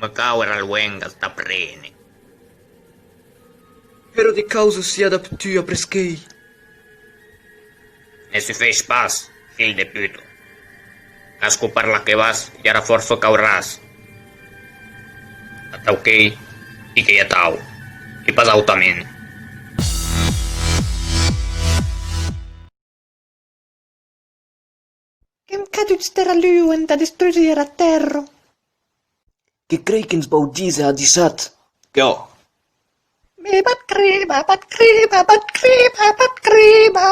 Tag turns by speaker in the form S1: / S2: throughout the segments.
S1: Măcaura luengas da prene.
S2: Pero de causa se adaptue a presquei.
S1: Ne se fez pas, fill de puto. Casco per la que vas, i ara força cauràs. Atau quei, i que ja tau. I pas autament.
S3: Kem kätyts terä lyuen ta destruisera terro.
S2: Que creikens baudise a disat. Ja.
S3: Me pat kriba, pat kriba, pat kriba, pat kriba.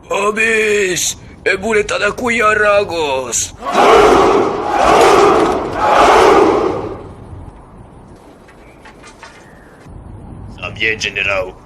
S2: Amis, ebuleta da cuiaragos.
S1: Sabia, general.